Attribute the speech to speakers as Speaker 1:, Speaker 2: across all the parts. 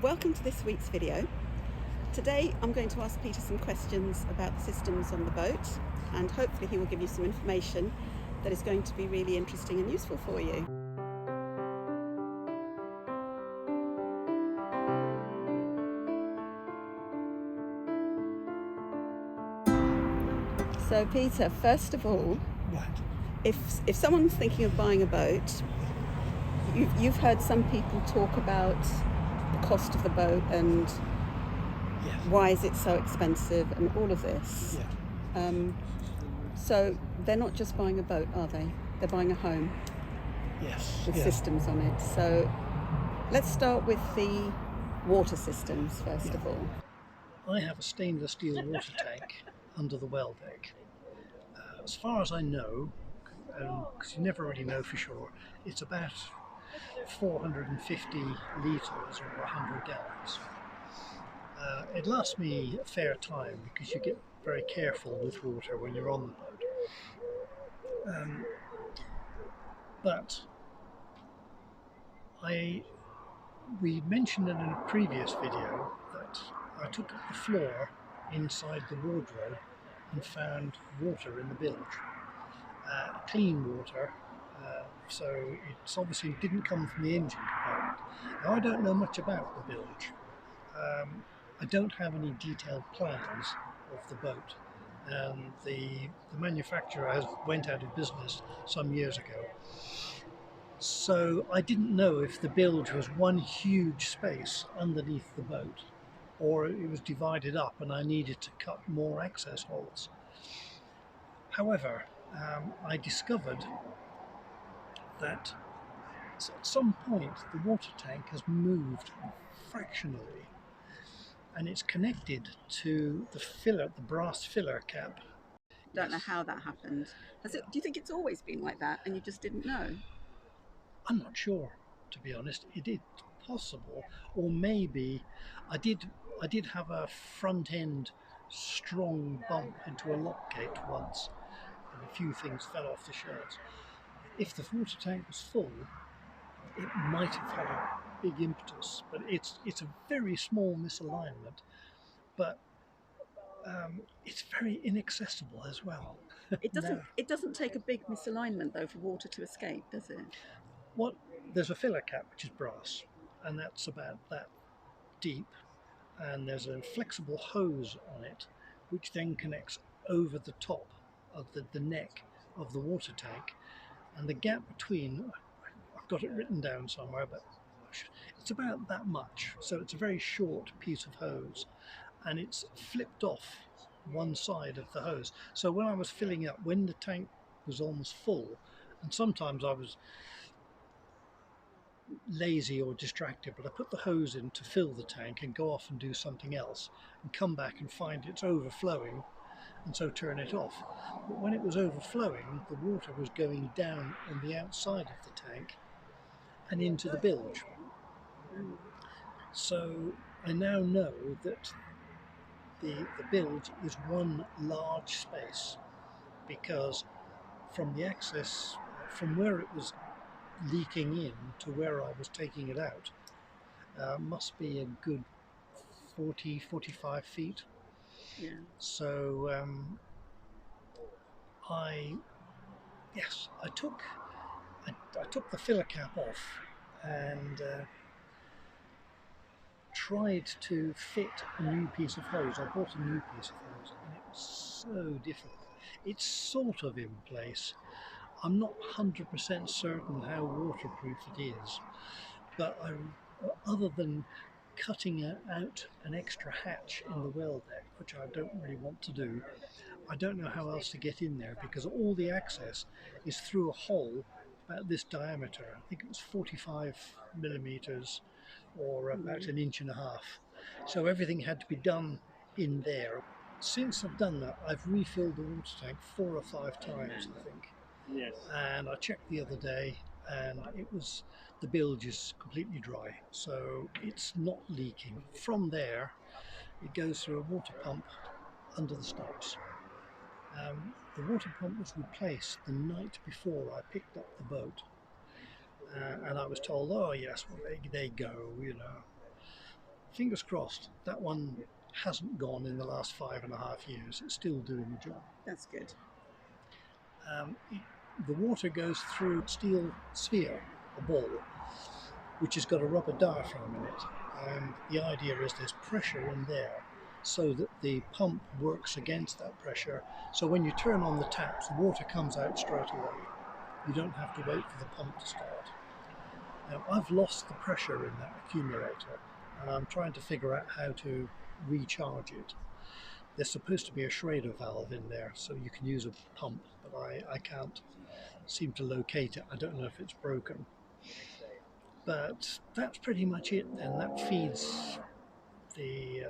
Speaker 1: Welcome to this week's video. Today I'm going to ask Peter some questions about the systems on the boat, and hopefully he will give you some information that is going to be really interesting and useful for you. So Peter, first of all, if someone's thinking of buying a boat, you've heard some people talk about the cost of the boat and why is it so expensive and all of this. So they're not just buying a boat, are they? They're buying a home with systems on it. So let's start with the water systems first of all.
Speaker 2: I have a stainless steel water tank under the well deck. As far as I know, because you never really know for sure, it's about 450 litres or 100 gallons. It lasts me a fair time because you get very careful with water when you're on the boat. But we mentioned in a previous video that I took up the floor inside the wardrobe and found water in the bilge, clean water, so it obviously didn't come from the engine compartment. Now I don't know much about the bilge. I don't have any detailed plans of the boat, and the manufacturer went out of business some years ago. So I didn't know if the bilge was one huge space underneath the boat, or it was divided up and I needed to cut more access holes. However, I discovered that at some point the water tank has moved fractionally, and it's connected to the filler, the brass filler cap.
Speaker 1: Don't know how that happened. Do you think it's always been like that and you just didn't know?
Speaker 2: I'm not sure, to be honest. It is possible, or maybe I did have a front end strong bump into a lock gate once, and a few things fell off the shelves. If the water tank was full, it might have had a big impetus, but it's a very small misalignment, but it's very inaccessible as well.
Speaker 1: It doesn't take a big misalignment though for water to escape, does it?
Speaker 2: There's a filler cap which is brass, and that's about that deep, and there's a flexible hose on it which then connects over the top of the neck of the water tank, and the gap between, I've got it written down somewhere, but it's about that much, so it's a very short piece of hose, and it's flipped off one side of the hose. So when I was filling up, when the tank was almost full, and sometimes I was lazy or distracted, but I put the hose in to fill the tank and go off and do something else and come back and find it's overflowing, and so turn it off. But when it was overflowing, the water was going down on the outside of the tank and into the bilge. So I now know that the bilge is one large space, because from the access, from where it was leaking in to where I was taking it out, must be a good 40-45 feet.
Speaker 1: Yeah.
Speaker 2: So I took the filler cap off and tried to fit a new piece of hose. I bought a new piece of hose, and it was so difficult. It's sort of in place. I'm not 100% certain how waterproof it is, but other than cutting out an extra hatch in the well deck, which I don't really want to do, I don't know how else to get in there, because all the access is through a hole about this diameter. I think it was 45 millimeters, or about an inch and a half. So everything had to be done in there. Since I've done that, I've refilled the water tank 4 or 5 times, I think.
Speaker 3: Yes.
Speaker 2: And I checked the other day, and the bilge is completely dry, so it's not leaking. From there, it goes through a water pump under the stops. The water pump was replaced the night before I picked up the boat, and I was told, oh yes, well, they go, you know. fingers crossed, that one hasn't gone in the last 5.5 years. It's still doing the job.
Speaker 1: That's good.
Speaker 2: The water goes through a steel sphere, a ball, which has got a rubber diaphragm in it. And the idea is there's pressure in there so that the pump works against that pressure. So when you turn on the taps, the water comes out straight away. You don't have to wait for the pump to start. Now, I've lost the pressure in that accumulator, and I'm trying to figure out how to recharge it. There's supposed to be a Schrader valve in there, so you can use a pump, but I can't seem to locate it. I don't know if it's broken. But that's pretty much it then. That feeds the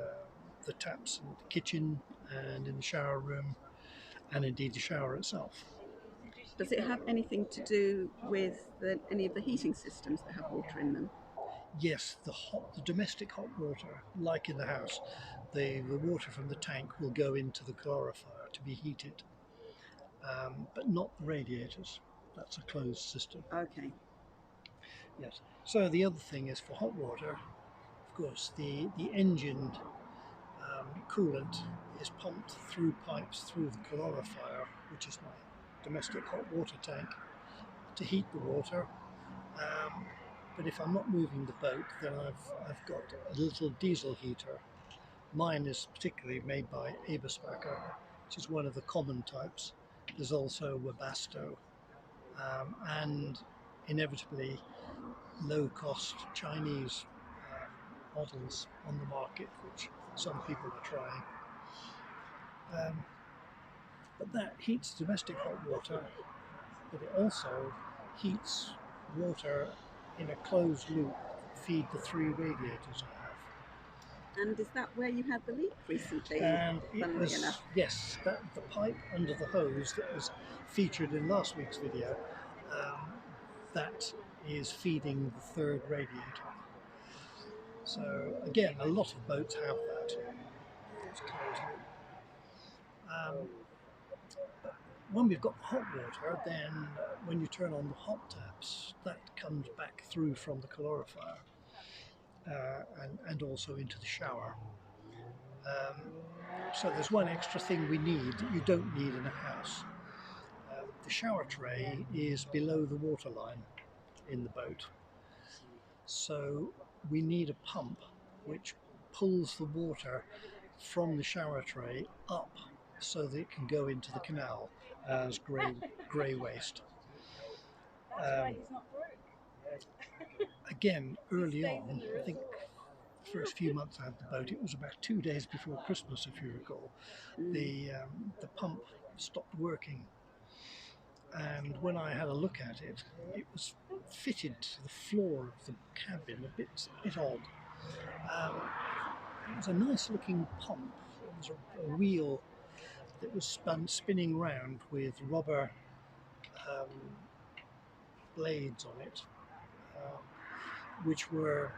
Speaker 2: taps in the kitchen and in the shower room, and indeed the shower itself.
Speaker 1: Does it have anything to do with any of the heating systems that have water in them?
Speaker 2: Yes, the domestic hot water, like in the house, the water from the tank will go into the calorifier to be heated, but not the radiators. That's a closed system.
Speaker 1: Okay.
Speaker 2: Yes. So the other thing is for hot water, of course, the engine coolant is pumped through pipes through the calorifier, which is my domestic hot water tank, to heat the water. But if I'm not moving the boat, then I've got a little diesel heater. Mine is particularly made by Eberspacher, which is one of the common types. There's also Webasto, and inevitably low-cost Chinese models on the market, which some people are trying. But that heats domestic hot water, but it also heats water in a closed loop that feed the 3 radiators I have.
Speaker 1: And is that where you had the leak recently,
Speaker 2: And it
Speaker 1: funnily
Speaker 2: was,
Speaker 1: enough?
Speaker 2: yes, that the pipe under the hose that was featured in last week's video, that is feeding the 3rd radiator. So again, a lot of boats have that. It's closed loop. When we've got the hot water, then when you turn on the hot taps, that comes back through from the calorifier and also into the shower. So there's one extra thing we need that you don't need in a house. The shower tray is below the waterline in the boat. So we need a pump which pulls the water from the shower tray up so that it can go into the canal as grey waste. Again, early on, I think the first few months I had the boat, it was about 2 days before Christmas, if you recall, the pump stopped working. And when I had a look at it, it was fitted to the floor of the cabin, a bit odd. It was a nice looking pump. It was a wheel that was spinning round with rubber blades on it, which were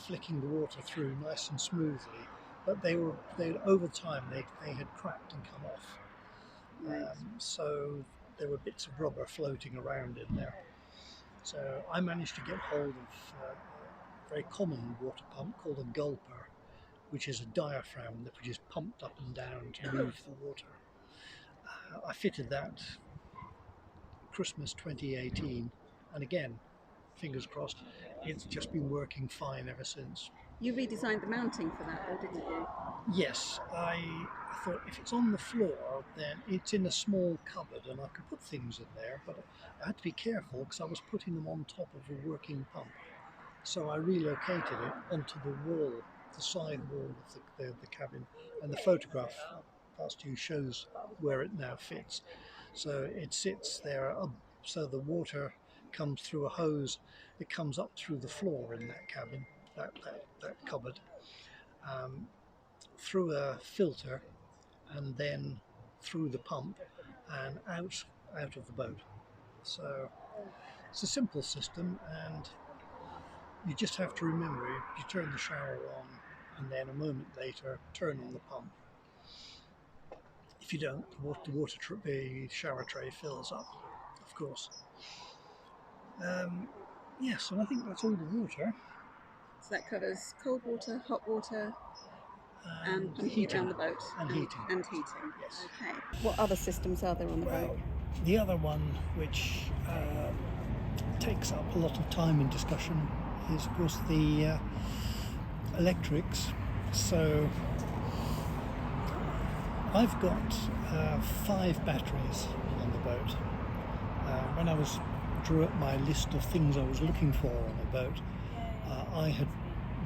Speaker 2: flicking the water through nice and smoothly. But they over time they had cracked and come off. So there were bits of rubber floating around in there. So I managed to get hold of a very common water pump called a gulper, which is a diaphragm which is pumped up and down to move the water. I fitted that Christmas 2018, and again, fingers crossed, it's just been working fine ever since.
Speaker 1: You redesigned the mounting for that, though, didn't you?
Speaker 2: Yes, I thought if it's on the floor, then it's in a small cupboard and I could put things in there, but I had to be careful because I was putting them on top of a working pump. So I relocated it onto the wall, the side wall of the cabin, and the photograph past you shows where it now fits. So it sits there, so the water comes through a hose that comes up through the floor in that cabin, that cupboard, through a filter, and then through the pump and out of the boat. So it's a simple system, and you just have to remember you turn the shower on and then a moment later turn on the pump. If you don't, the shower tray fills up, of course. Yes, and I think that's all the water.
Speaker 1: So that covers cold water, hot water, and pumping it
Speaker 2: heating.
Speaker 1: around the boat.
Speaker 2: And heating.
Speaker 1: And heating.
Speaker 2: Yes.
Speaker 1: Okay. What other systems are there on the boat?
Speaker 2: Well, the other one which takes up a lot of time in discussion is, of course, the electrics. So I've got 5 batteries on the boat. When I drew up my list of things I was looking for on a boat, I had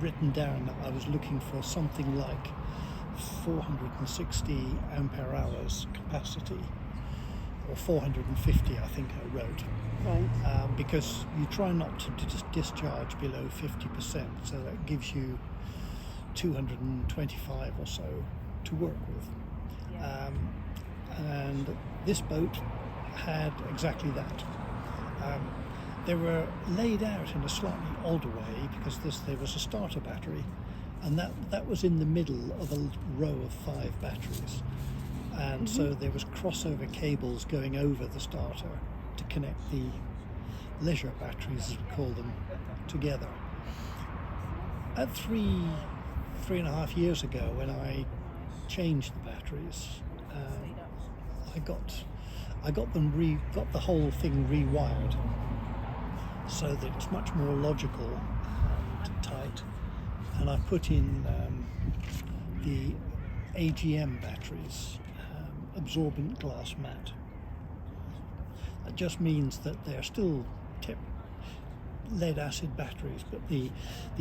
Speaker 2: written down that I was looking for something like 460 ampere hours capacity, or 450 I think I wrote.
Speaker 1: Right.
Speaker 2: Because you try not to discharge below 50%, so that gives you 225 or so to work with. And this boat had exactly that. They were laid out in a slightly odd way because there was a starter battery, and that was in the middle of a row of 5 batteries, and so there was crossover cables going over the starter to connect the leisure batteries, as we call them, together. At 3.5 years ago, when I changed the batteries, I got the whole thing rewired so that it's much more logical and tight, and I put in the AGM batteries, absorbent glass mat. That just means that they're still lead acid batteries, but the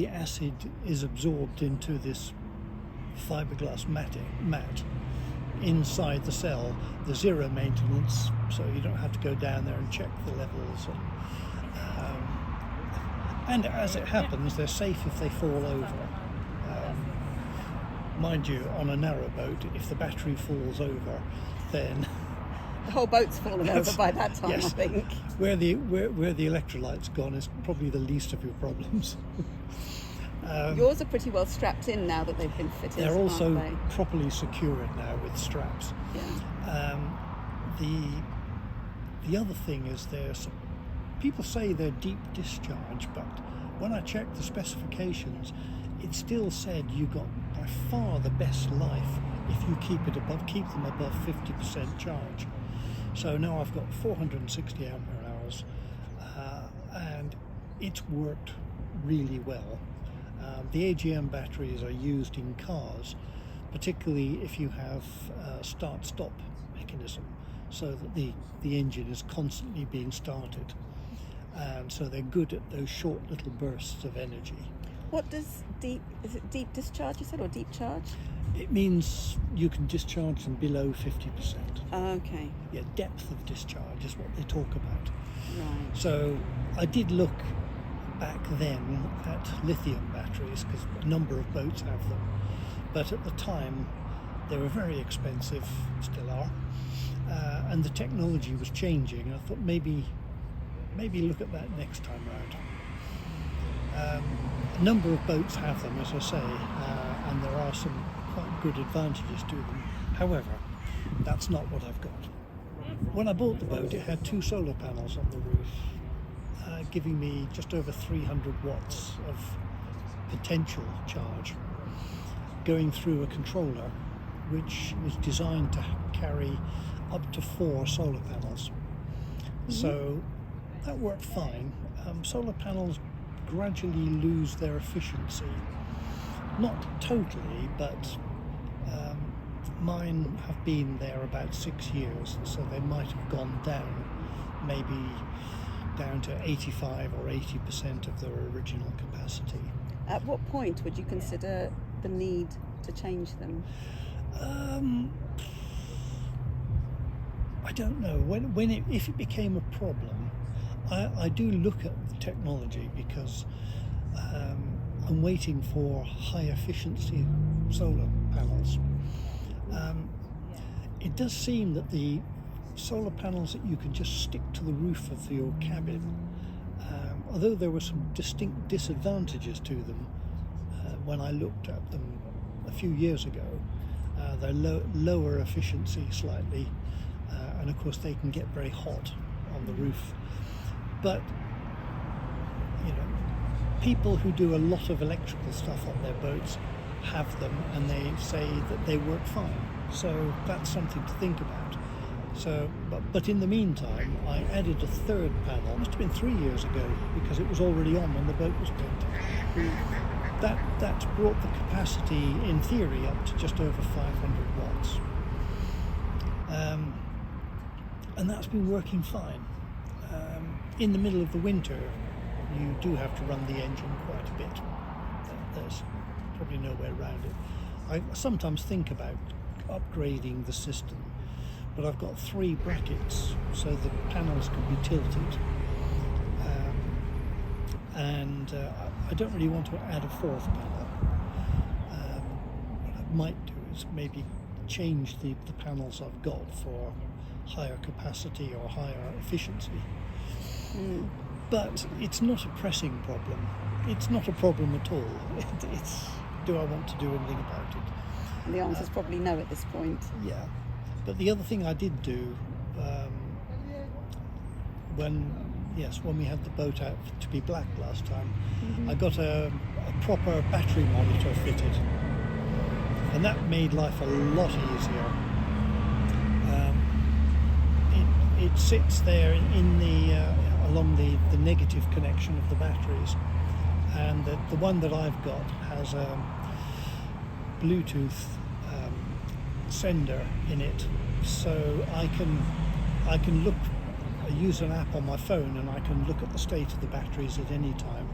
Speaker 2: acid is absorbed into this fiberglass mat inside the cell. There's zero maintenance, so you don't have to go down there and check the levels. And as it happens, they're safe if they fall over. Mind you, on a narrow boat, if the battery falls over, then
Speaker 1: The whole boat's fallen over by that time,
Speaker 2: yes,
Speaker 1: I think.
Speaker 2: Where the electrolyte's gone is probably the least of your problems.
Speaker 1: Yours are pretty well strapped in now that they've been fitted.
Speaker 2: They're also
Speaker 1: aren't they?
Speaker 2: properly secured now with straps.
Speaker 1: Yeah.
Speaker 2: The other thing is people say they're deep discharge, but when I checked the specifications, it still said you got by far the best life if you keep them above 50% charge. So now I've got 460 ampere hours, and it's worked really well. The AGM batteries are used in cars, particularly if you have a start-stop mechanism, so that the engine is constantly being started, and so they're good at those short little bursts of energy.
Speaker 1: What does is it deep discharge you said, or deep charge?
Speaker 2: It means you can discharge them below 50%.
Speaker 1: Okay.
Speaker 2: Yeah, depth of discharge is what they talk about.
Speaker 1: Right.
Speaker 2: So I did look back then at lithium batteries, because a number of boats have them, but at the time they were very expensive, still are, and the technology was changing. I thought maybe look at that next time round. A number of boats have them, as I say, and there are some quite good advantages to them. However, that's not what I've got. When I bought the boat, it had 2 solar panels on the roof, giving me just over 300 watts of potential charge, going through a controller which was designed to carry up to 4 solar panels. So that worked fine. Solar panels gradually lose their efficiency. Not totally, but mine have been there about 6 years, so they might have gone down, maybe down to 85 or 80% of their original capacity.
Speaker 1: At what point would you consider the need to change them?
Speaker 2: I don't know. If it became a problem, I do look at the technology, because I'm waiting for high efficiency solar panels. It does seem that the solar panels that you can just stick to the roof of your cabin, although there were some distinct disadvantages to them when I looked at them a few years ago. They're lower efficiency slightly, and of course they can get very hot on the roof. But people who do a lot of electrical stuff on their boats have them, and they say that they work fine. So that's something to think about. So, but in the meantime, I added a third panel. It must have been 3 years ago, because it was already on when the boat was built. That's brought the capacity, in theory, up to just over 500 watts. And that's been working fine. In the middle of the winter, you do have to run the engine quite a bit. There's probably no way around it. I sometimes think about upgrading the system, but I've got 3 brackets, so the panels can be tilted. I don't really want to add a 4th panel. What I might do is maybe change the panels I've got for higher capacity or higher efficiency. But it's not a pressing problem. It's not a problem at all. It's do I want to do anything about it?
Speaker 1: And the answer's probably no at this point.
Speaker 2: Yeah. But the other thing I did do when we had the boat out to be black last time, I got a proper battery monitor fitted, and that made life a lot easier. It sits there in the along the negative connection of the batteries, and the one that I've got has a Bluetooth sender in it, so I can look. I use an app on my phone, and I can look at the state of the batteries at any time.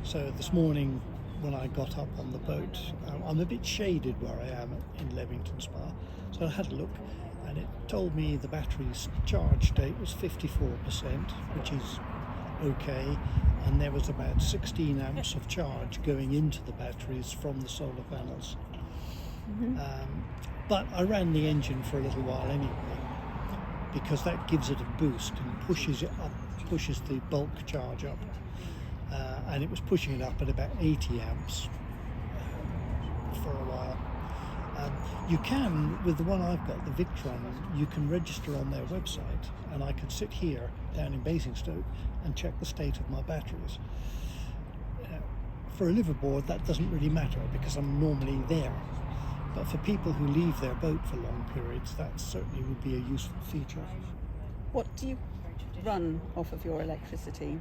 Speaker 2: So this morning, when I got up on the boat, I'm a bit shaded where I am in Leamington Spa, so I had a look, and it told me the battery's charge state was 54%, which is okay, and there was about 16 amps of charge going into the batteries from the solar panels. But I ran the engine for a little while anyway, because that gives it a boost and pushes it up, pushes the bulk charge up, and it was pushing it up at about 80 amps for a while. You can, with the one I've got, the Victron, you can register on their website, and I could sit here down in Basingstoke and check the state of my batteries. For a liveaboard, that doesn't really matter because I'm normally there. But for people who leave their boat for long periods, that certainly would be a useful feature.
Speaker 1: What do you run off of your electricity?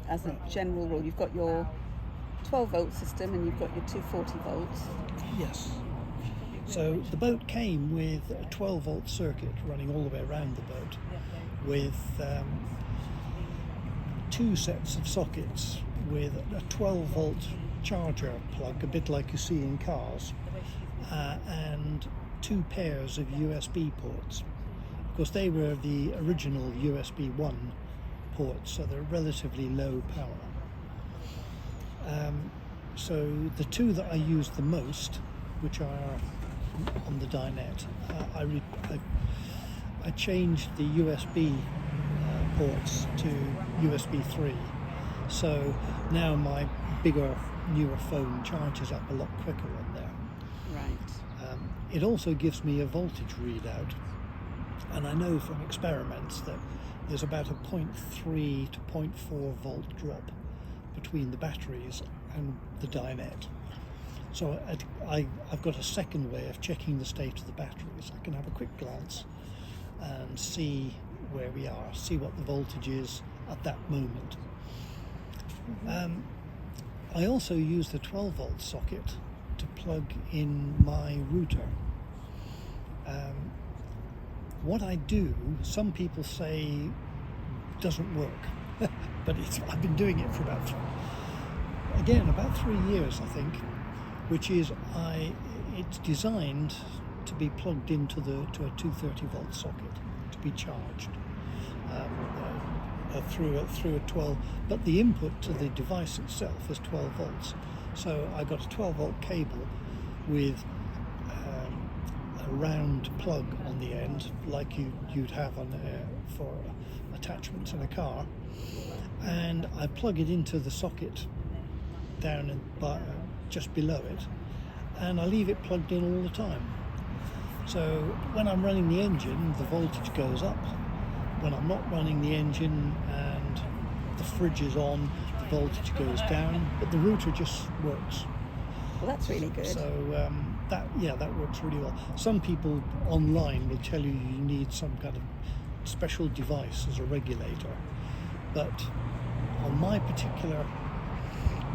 Speaker 1: As a general rule, you've got your 12-volt system and you've got your 240 volts.
Speaker 2: Yes. So the boat came with a 12-volt circuit running all the way around the boat, with 2 sets of sockets with a 12-volt charger plug, a bit like you see in cars, and 2 pairs of USB ports. Of course, they were the original USB 1 ports, so they're relatively low power. So the 2 that I use the most, which are on the dinette, I changed the USB ports to USB 3, so now my bigger, newer phone charges up a lot quicker on there.
Speaker 1: Right.
Speaker 2: It also gives me a voltage readout, and I know from experiments that there's about a 0.3 to 0.4 volt drop between the batteries and the dinette. So I've got a second way of checking the state of the batteries. I can have a quick glance and see where we are, see what the voltage is at that moment. I also use the 12-volt socket to plug in my router. What I do, some people say doesn't work, but I've been doing it for about 3 years, I think, which is it's designed to be plugged into to a 230-volt socket to be charged through a 12, but the input to the device itself is 12 volts. So I got a 12-volt cable with a round plug on the end, like you'd have for attachments in a car, and I plug it into the socket down just below it, and I leave it plugged in all the time. So when I'm running the engine, the voltage goes up. When I'm not running the engine and the fridge is on, the voltage goes down, but the router just works.
Speaker 1: Well, that's really good.
Speaker 2: So that works really well. Some people online will tell you you need some kind of special device as a regulator, but on my particular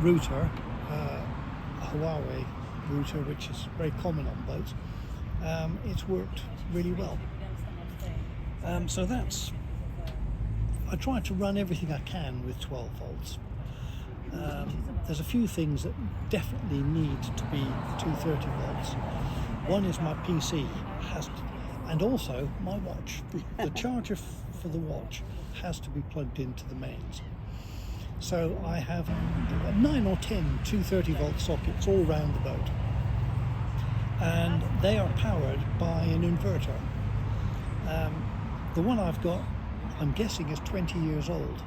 Speaker 2: router, a Huawei router, which is very common on boats, it's worked really well. So I try to run everything I can with 12 volts. There's a few things that definitely need to be 230 volts. One is my PC and also my watch. The charger for the watch has to be plugged into the mains. So I have 9 or 10 230 volt sockets all around the boat, and they are powered by an inverter. The one I've got, I'm guessing, is 20 years old,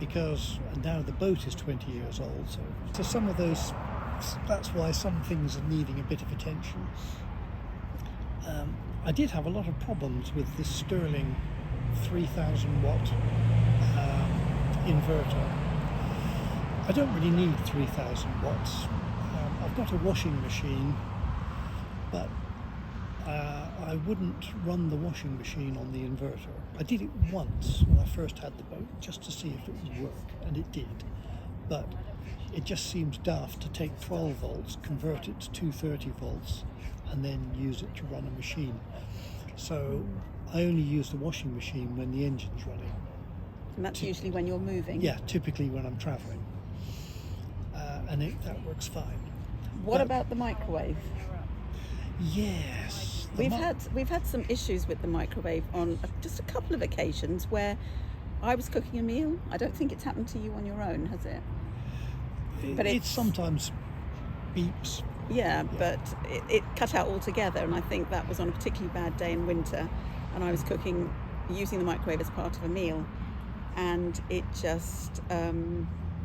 Speaker 2: because now the boat is 20 years old. So some of those, that's why some things are needing a bit of attention. I did have a lot of problems with this Sterling 3000 watt inverter. I don't really need 3000 watts. I've got a washing machine, but I wouldn't run the washing machine on the inverter. I did it once when I first had the boat, just to see if it would work, and it did. But it just seems daft to take 12 volts, convert it to 230 volts, and then use it to run a machine. So I only use the washing machine when the engine's running.
Speaker 1: And that's usually when you're moving?
Speaker 2: Yeah, typically when I'm travelling. And that works fine.
Speaker 1: What about the microwave?
Speaker 2: Yes.
Speaker 1: We've had some issues with the microwave on just a couple of occasions where I was cooking a meal. I don't think it's happened to you on your own, has it?
Speaker 2: But it sometimes beeps.
Speaker 1: Yeah, but it cut out altogether, and I think that was on a particularly bad day in winter, and I was cooking using the microwave as part of a meal, and it just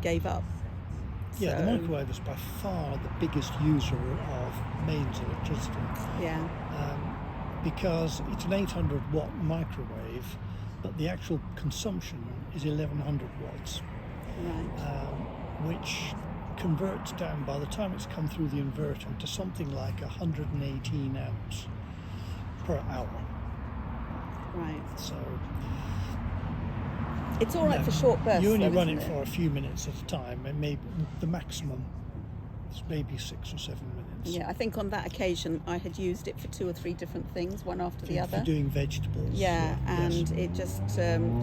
Speaker 1: gave up.
Speaker 2: Yeah, the microwave is by far the biggest user of mains electricity.
Speaker 1: Yeah.
Speaker 2: Because it's an 800 watt microwave, but the actual consumption is 1100 watts.
Speaker 1: Right.
Speaker 2: Which converts down, by the time it's come through the inverter, to something like 118 amps per hour.
Speaker 1: Right.
Speaker 2: So
Speaker 1: it's all right for short bursts.
Speaker 2: You only
Speaker 1: though,
Speaker 2: run it
Speaker 1: isn't
Speaker 2: for a few minutes at a time, and maybe the maximum is maybe 6 or 7 minutes.
Speaker 1: Yeah, I think on that occasion I had used it for 2 or 3 different things, one after the other.
Speaker 2: For doing vegetables.
Speaker 1: Yeah, and
Speaker 2: yes.
Speaker 1: it just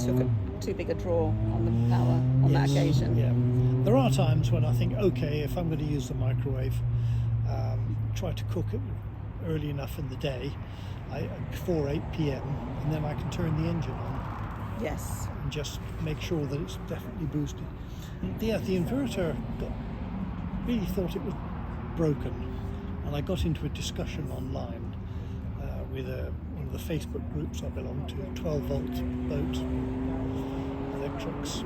Speaker 1: took too big a draw on the power on that occasion.
Speaker 2: Yeah. There are times when I think, okay, if I'm going to use the microwave, try to cook it early enough in the day, before 8 p.m, and then I can turn the engine on.
Speaker 1: Yes.
Speaker 2: And just make sure that it's definitely boosted. The inverter really thought it was broken, and I got into a discussion online with one of the Facebook groups I belong to, 12 volt boat electrics,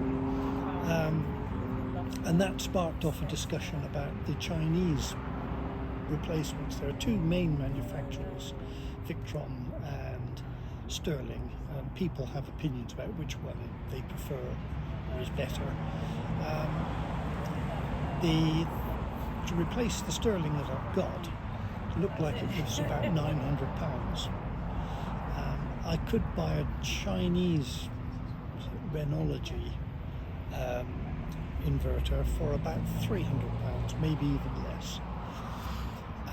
Speaker 2: and that sparked off a discussion about the Chinese replacements. There are 2 main manufacturers, Victron and Sterling. People have opinions about which one they prefer or is better. To replace the Sterling that I've got, it looked like it was about £900. I could buy a Chinese Renology inverter for about £300, maybe even less.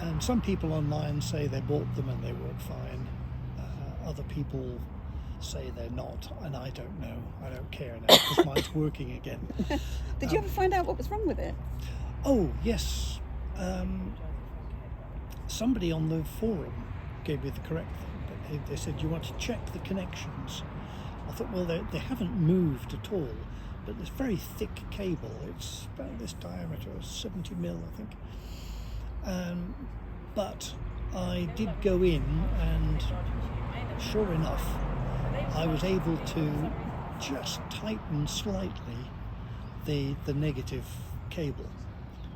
Speaker 2: And some people online say they bought them and they work fine. Other people say they're not, and I don't know. I don't care now because mine's working again.
Speaker 1: Did you ever find out what was wrong with it?
Speaker 2: Oh yes, somebody on the forum gave me the correct thing. They said you want to check the connections. I thought, well, they haven't moved at all, but this very thick cable. It's about this diameter, 70 mil, I think. But I did go in, and sure enough, I was able to just tighten slightly the negative cable,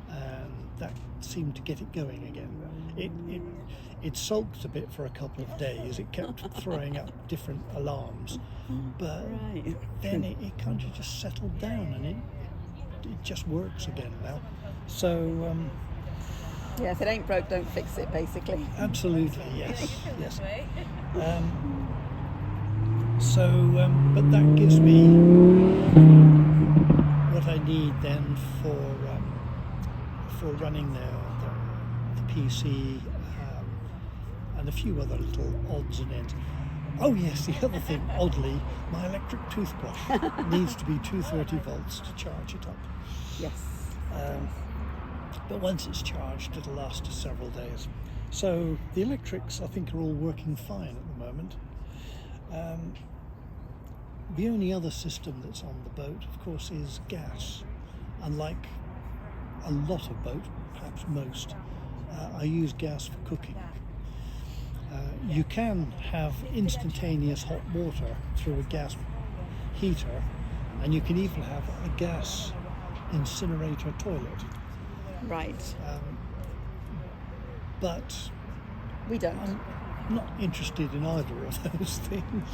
Speaker 2: and that seemed to get it going again. It sulked a bit for a couple of days. It kept throwing up different alarms, but then it kind of just settled down, and it just works again now. So
Speaker 1: Yeah, if it ain't broke, don't fix it, basically.
Speaker 2: absolutely, yes, yes. But that gives me what I need then for running the PC and a few other little odds and ends. Oh yes, the other thing, oddly, my electric toothbrush needs to be 230 volts to charge it up.
Speaker 1: Yes.
Speaker 2: But once it's charged, it'll last us several days. So the electrics, I think, are all working fine at the moment. The only other system that's on the boat, of course, is gas. Unlike a lot of boats, perhaps most, I use gas for cooking. You can have instantaneous hot water through a gas heater, and you can even have a gas incinerator toilet.
Speaker 1: Right.
Speaker 2: But
Speaker 1: We don't.
Speaker 2: I'm not interested in either of those things.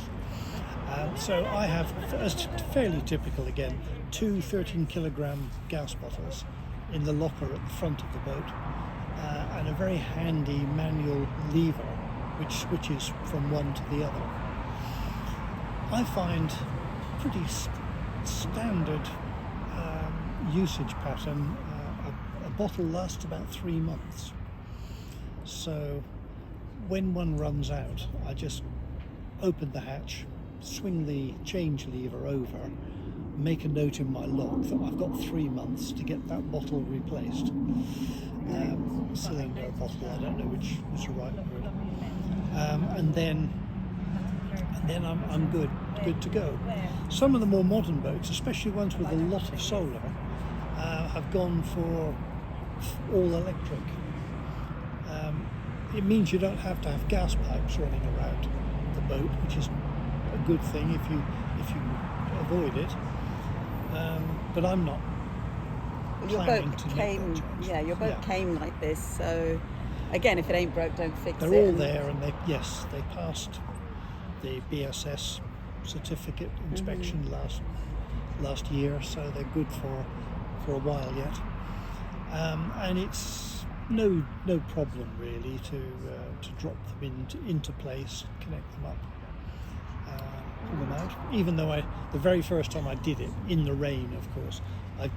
Speaker 2: So I have, as fairly typical again, 2 13-kilogram gas bottles in the locker at the front of the boat, and a very handy manual lever which switches from one to the other. I find pretty standard usage pattern. A bottle lasts about 3 months. So when one runs out, I just open the hatch, swing the change lever over, make a note in my log that I've got 3 months to get that bottle replaced. Cylinder bottle, I don't know which is the right word. And then I'm good to go. Some of the more modern boats, especially ones with a lot of solar, have gone for all electric. It means you don't have to have gas pipes running around the boat, which is a good thing if you avoid it. But I'm not.
Speaker 1: Your boat came, your boat came like this. So again, if it ain't broke, don't fix it.
Speaker 2: They're all there, and they passed the BSS certificate inspection last year, so they're good for a while yet. And it's no problem really to drop them into place, connect them up, pull them out. Even though the very first time I did it, in the rain of course, I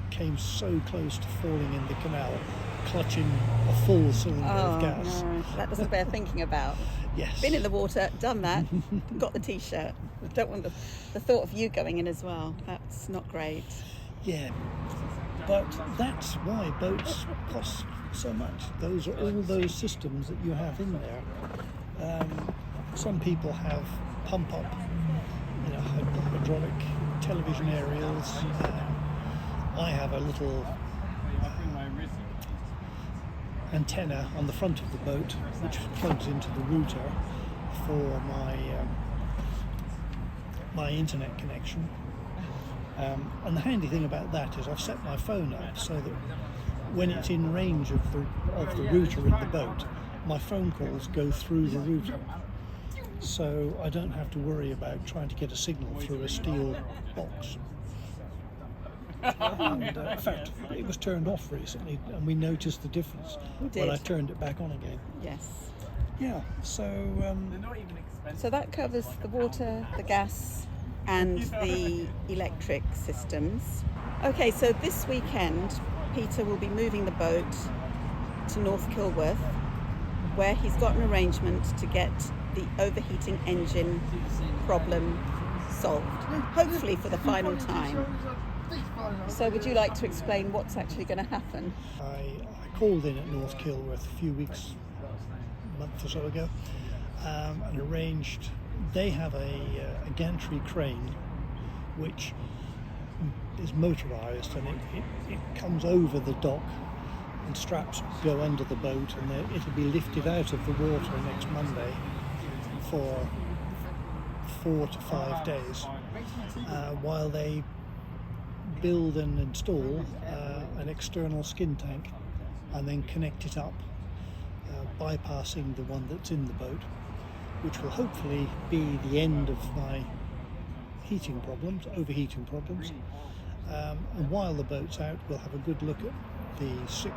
Speaker 2: came so close to falling in the canal, clutching a full cylinder of gas.
Speaker 1: No, that doesn't bear thinking about.
Speaker 2: Yes.
Speaker 1: Been in the water, done that, got the t-shirt. Don't want the thought of you going in as well. That's not great.
Speaker 2: Yeah. But that's why boats cost so much. Those are all those systems that you have in there. Some people have pump up, hydraulic television aerials. I have a little antenna on the front of the boat which plugs into the router for my internet connection. And the handy thing about that is I've set my phone up so that when it's in range of the router in the boat, my phone calls go through the router. So I don't have to worry about trying to get a signal through a steel box. And in fact, it was turned off recently, and we noticed the difference when I turned it back on again.
Speaker 1: Yes.
Speaker 2: Yeah, so
Speaker 1: that covers the water, the gas, and the electric systems. Okay, so this weekend, Peter will be moving the boat to North Kilworth, where he's got an arrangement to get the overheating engine problem solved, hopefully for the final time. So would you like to explain what's actually going to happen?
Speaker 2: I called in at North Kilworth a few weeks, a month or so ago, and arranged. They have a gantry crane which is motorised, and it comes over the dock, and straps go under the boat, and it'll be lifted out of the water next Monday for 4 to 5 days while they build and install an external skin tank and then connect it up, bypassing the one that's in the boat, which will hopefully be the end of my overheating problems, And while the boat's out, we'll have a good look at the 6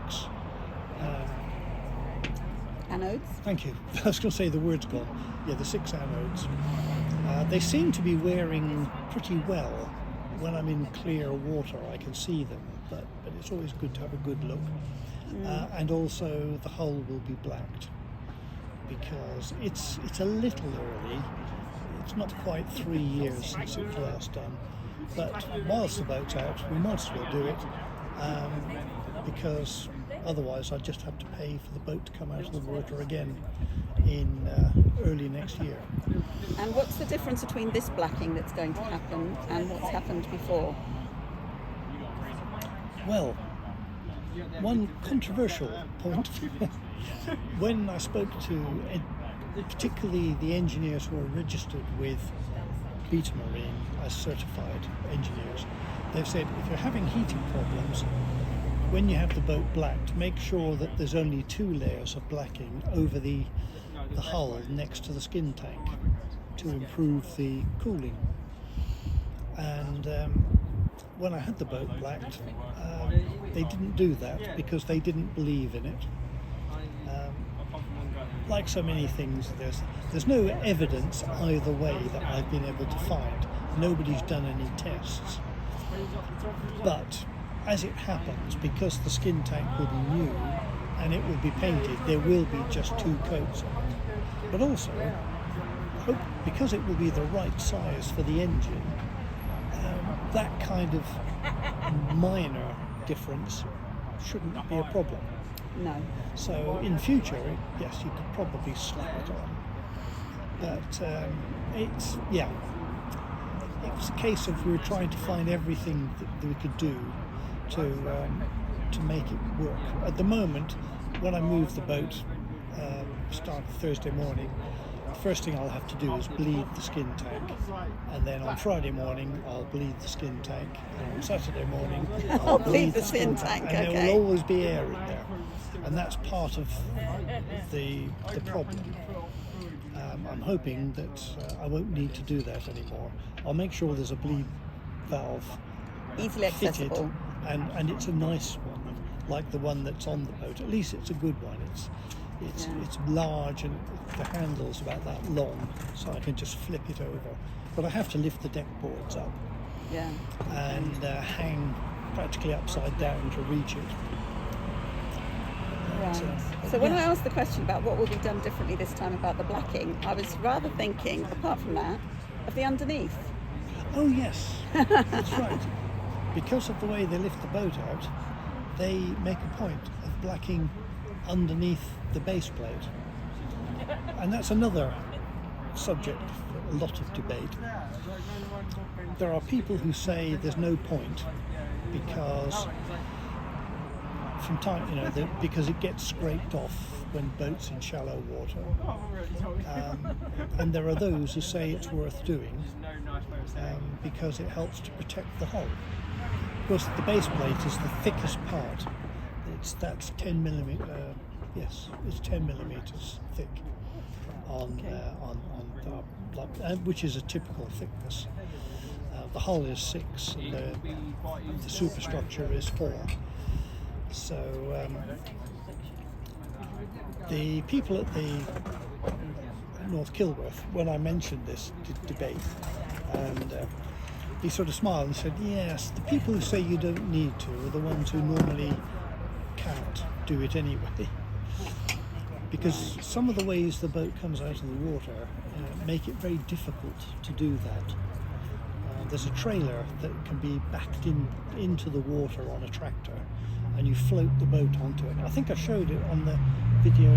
Speaker 1: Anodes?
Speaker 2: thank you. I was going to say the word's gone. Yeah, the 6 anodes. They seem to be wearing pretty well. When I'm in clear water, I can see them, but it's always good to have a good look. And also the hull will be blacked, because it's a little early. It's not quite 3 years since it was last done, but whilst the boat's out, we might as well do it, because otherwise I'd just have to pay for the boat to come out of the water again in early next year.
Speaker 1: And what's the difference between this blacking that's going to happen and what's happened before?
Speaker 2: Well, one controversial point, when I spoke to particularly the engineers who are registered with Beta Marine as certified engineers, they've said if you're having heating problems, when you have the boat blacked, make sure that there's only 2 layers of blacking over the hull next to the skin tank to improve the cooling. And when I had the boat blacked, they didn't do that because they didn't believe in it. Like so many things, there's no evidence either way that I've been able to find. Nobody's done any tests. But as it happens, because the skin tank will be new and it will be painted, there will be just 2 coats on it. But also, because it will be the right size for the engine, that kind of minor difference shouldn't be a problem.
Speaker 1: No.
Speaker 2: So in future, yes, you could probably slap it on. But it's a case of we were trying to find everything that we could do to make it work. At the moment, when I move the boat, start Thursday morning, the first thing I'll have to do is bleed the skin tank, and then on Friday morning I'll bleed the skin tank, and on Saturday morning I'll bleed the skin tank, and
Speaker 1: okay.
Speaker 2: there will always be air in there, and that's part of the problem. I'm hoping that I won't need to do that anymore. I'll make sure there's a bleed valve
Speaker 1: Easily accessible.
Speaker 2: fitted, and it's a nice one, like the one that's on the boat. At least it's a good one. It's large, and the handle's about that long, so I can just flip it over. But I have to lift the deck boards up and hang practically upside down to reach it.
Speaker 1: Right. So when I asked the question about what will be done differently this time about the blacking, I was rather thinking, apart from that, of the underneath.
Speaker 2: Oh yes, that's right. Because of the way they lift the boat out, they make a point of blacking underneath the base plate. And that's another subject for a lot of debate. There are people who say there's no point because from time, because it gets scraped off when boats in shallow water. And there are those who say it's worth doing because it helps to protect the hull. Of course, the base plate is the thickest part. That's 10 millimeter. Yes, it's 10 millimeters thick which is a typical thickness. The hull is 6, and the superstructure is 4. So the people at the North Kilworth, when I mentioned this debate, and he sort of smiled and said, yes, the people who say you don't need to are the ones who normally can't do it anyway. Because some of the ways the boat comes out of the water make it very difficult to do that. There's a trailer that can be backed into the water on a tractor, and you float the boat onto it. I think I showed it on the video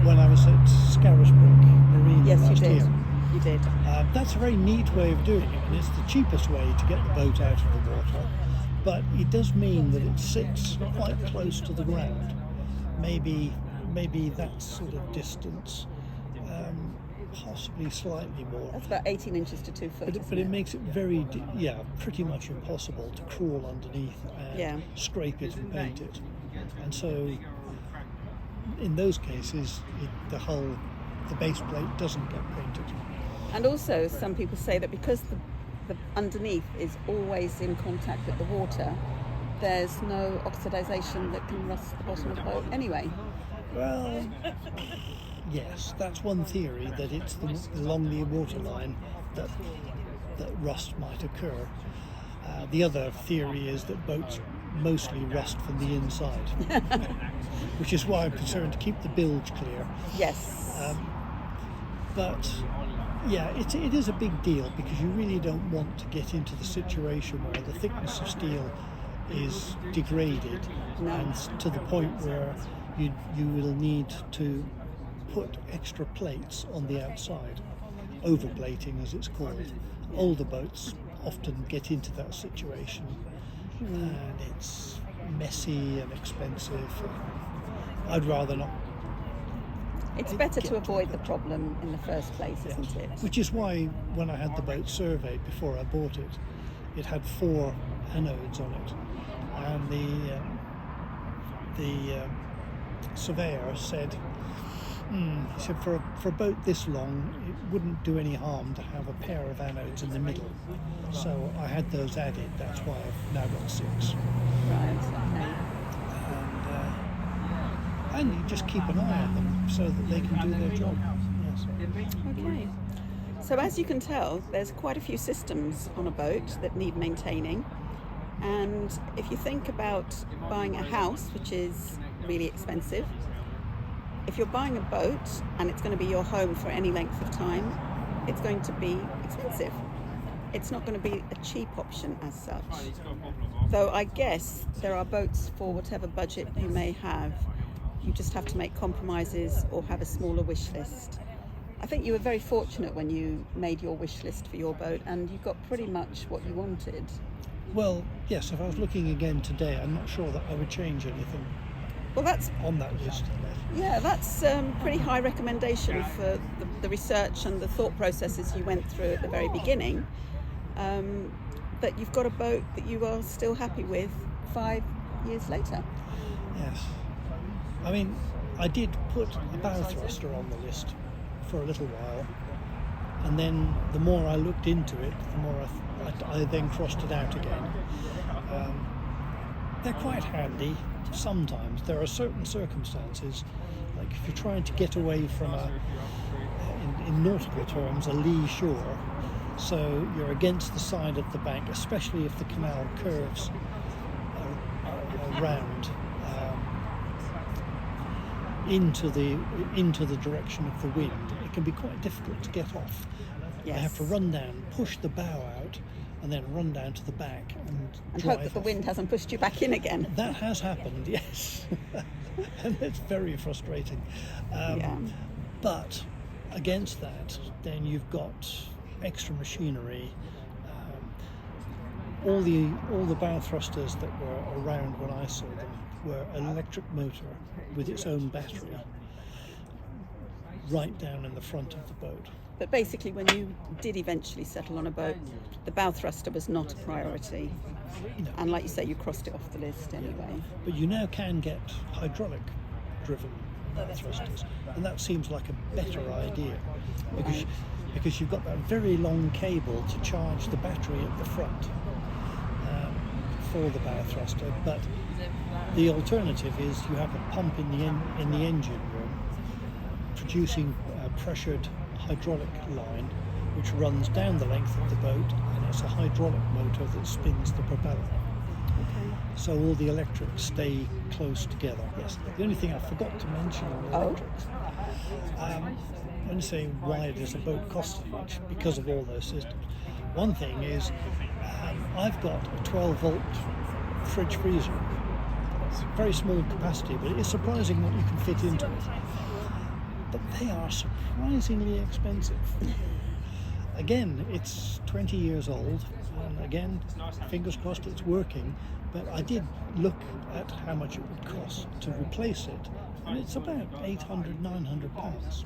Speaker 2: when I was at Scarisbrooke Marine last year.
Speaker 1: Yes, you did.
Speaker 2: That's a very neat way of doing it, and it's the cheapest way to get the boat out of the water. But it does mean that it sits quite close to the ground. Maybe that sort of distance, possibly slightly more.
Speaker 1: That's about 18 inches to 2 foot.
Speaker 2: But it makes it very, pretty much impossible to crawl underneath and scrape it and paint it. And so, in those cases, the base plate doesn't get painted.
Speaker 1: And also, some people say that because the underneath is always in contact with the water, there's no oxidization that can rust the bottom of the boat anyway.
Speaker 2: Well, yes, that's one theory, that it's along the waterline that rust might occur. The other theory is that boats mostly rust from the inside, which is why I'm concerned to keep the bilge clear.
Speaker 1: Yes.
Speaker 2: But yeah, it is a big deal, because you really don't want to get into the situation where the thickness of steel is degraded and to the point where you will need to put extra plates on the outside, overplating as it's called. Older boats often get into that situation, and it's messy and expensive. I'd rather not.
Speaker 1: It's better to avoid the problem in the first place, isn't it?
Speaker 2: Which is why when I had the boat surveyed before I bought it, it had 4 anodes on it, and the surveyor said, he said for a boat this long, it wouldn't do any harm to have a pair of anodes in the middle. So I had those added. That's why I've now got 6.
Speaker 1: Right. Okay.
Speaker 2: And you just keep an eye on them so that they can do their job. Yes.
Speaker 1: Okay. So as you can tell, there's quite a few systems on a boat that need maintaining. And if you think about buying a house, which is really expensive, if you're buying a boat and it's going to be your home for any length of time, it's going to be expensive. It's not going to be a cheap option as such. Though I guess there are boats for whatever budget you may have. You just have to make compromises or have a smaller wish list. I think you were very fortunate when you made your wish list for your boat, and you got pretty much what you wanted.
Speaker 2: Well, yes, if I was looking again today, I'm not sure that I would change anything on that list.
Speaker 1: Yeah, that's pretty high recommendation for the research and the thought processes you went through at the very beginning. That you've got a boat that you are still happy with 5 years later.
Speaker 2: Yes. I mean, I did put a bow thruster on the list for a little while, and then the more I looked into it, the more I then crossed it out again. They're quite handy sometimes. There are certain circumstances, like if you're trying to get away from in nautical terms, a lee shore, so you're against the side of the bank, especially if the canal curves around into the direction of the wind. It can be quite difficult to get off.
Speaker 1: Yes.
Speaker 2: You have to run down, push the bow out, and then run down to the back and drive
Speaker 1: hope that the
Speaker 2: off.
Speaker 1: wind hasn't pushed you back in again.
Speaker 2: That has happened, yes. And it's very frustrating. But against that, then you've got extra machinery. All the bow thrusters that were around when I saw them were an electric motor with its own battery right down in the front of the boat.
Speaker 1: But basically, when you did eventually settle on a boat, the bow thruster was not a priority.
Speaker 2: No.
Speaker 1: And like you say, you crossed it off the list anyway.
Speaker 2: But you now can get hydraulic driven bow thrusters, and that seems like a better idea, because you've got that very long cable to charge the battery at the front for the bow thruster. But the alternative is you have a pump in the engine room producing a pressured hydraulic line which runs down the length of the boat, and it's a hydraulic motor that spins the propeller.
Speaker 1: Okay.
Speaker 2: So all the electrics stay close together. Yes. The only thing I forgot to mention on the electrics, when you say why does a boat cost so much, because of all those systems. One thing is I've got a 12-volt fridge freezer. It's a very small capacity, but it's surprising what you can fit into it. But they are surprisingly expensive. Again, it's 20 years old, and again, fingers crossed it's working, but I did look at how much it would cost to replace it, and it's about £800–900.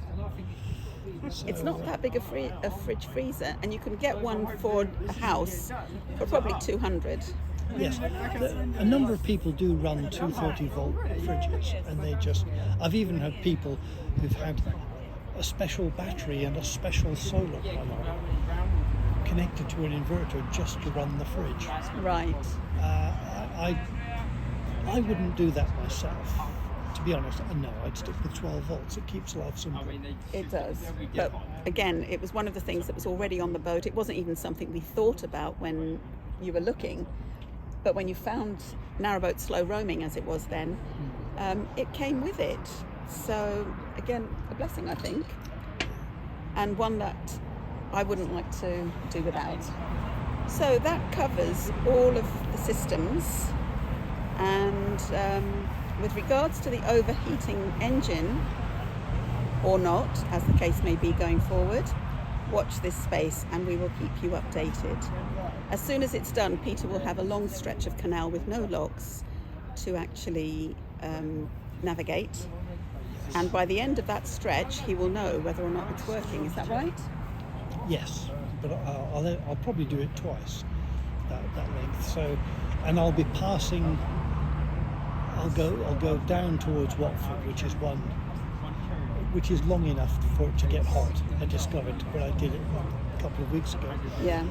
Speaker 2: So,
Speaker 1: it's not that big a fridge freezer, and you can get one for a house for probably 200.
Speaker 2: Yes, a number of people do run 230-volt fridges, and I've even had people who've had a special battery and a special solar panel connected to an inverter just to run the fridge.
Speaker 1: Right.
Speaker 2: I wouldn't do that myself. To be honest, no, I'd stick with 12 volts. It keeps life simple.
Speaker 1: It does. But again, it was one of the things that was already on the boat. It wasn't even something we thought about when you were looking. But when you found narrowboat slow roaming, as it was then, it came with it. So again, a blessing, I think, and one that I wouldn't like to do without. So that covers all of the systems. And with regards to the overheating engine, or not, as the case may be going forward, watch this space and we will keep you updated. As soon as it's done, Peter will have a long stretch of canal with no locks to actually navigate. And by the end of that stretch, he will know whether or not it's working. Is that right?
Speaker 2: Yes, but I'll probably do it twice, that length. So, and I'll be passing. I'll go down towards Watford, which is long enough for it to get hot. I discovered when I did it a couple of weeks ago.
Speaker 1: Yeah.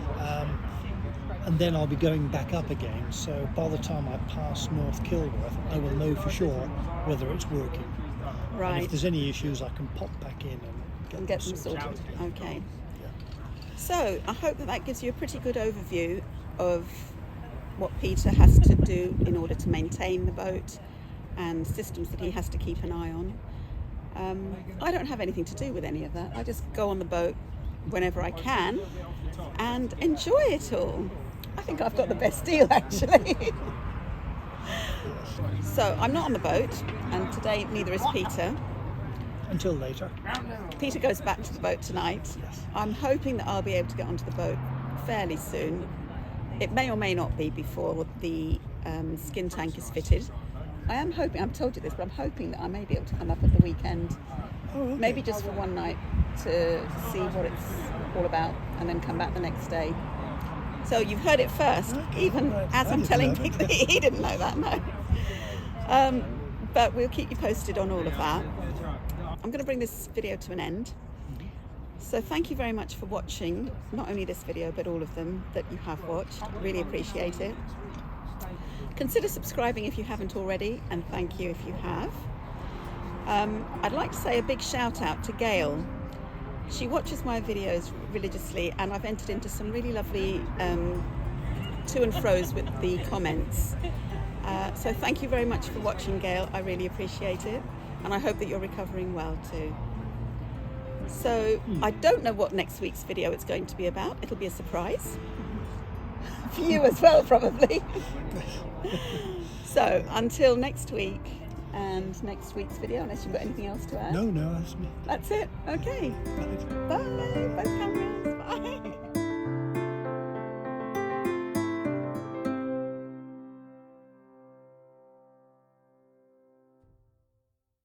Speaker 2: And then I'll be going back up again. So by the time I pass North Kilworth, I will know for sure whether it's working.
Speaker 1: Right.
Speaker 2: And if there's any issues, I can pop back in and
Speaker 1: get them sorted. Okay.
Speaker 2: Yeah.
Speaker 1: So I hope that gives you a pretty good overview of what Peter has to do in order to maintain the boat and systems that he has to keep an eye on. I don't have anything to do with any of that. I just go on the boat whenever I can and enjoy it all. I think I've got the best deal, actually. So I'm not on the boat, and today neither is Peter.
Speaker 2: Until later.
Speaker 1: Peter goes back to the boat tonight.
Speaker 2: Yes.
Speaker 1: I'm hoping that I'll be able to get onto the boat fairly soon. It may or may not be before the skin tank is fitted. I am hoping, I've told you this, but I'm hoping that I may be able to come up at the weekend.
Speaker 2: Oh, okay.
Speaker 1: Maybe just for one night to see what it's all about and then come back the next day. So you've heard it first,
Speaker 2: Okay,
Speaker 1: even
Speaker 2: right.
Speaker 1: as
Speaker 2: I
Speaker 1: I'm
Speaker 2: didn't
Speaker 1: telling
Speaker 2: know that.
Speaker 1: people. He didn't know that, no. But we'll keep you posted on all of that. I'm going to bring this video to an end. So thank you very much for watching, not only this video, but all of them that you have watched. Really appreciate it. Consider subscribing if you haven't already, and thank you if you have. I'd like to say a big shout out to Gail. She watches my videos religiously, and I've entered into some really lovely to and fro's with the comments. So thank you very much for watching, Gail. I really appreciate it, and I hope that you're recovering well too. So I don't know what next week's video is going to be about. It'll be a surprise for you as well, probably. So until next week and next week's video, unless you've got anything else to add.
Speaker 2: No, that's me.
Speaker 1: That's it. Okay.
Speaker 2: Right.
Speaker 1: Bye. Bye.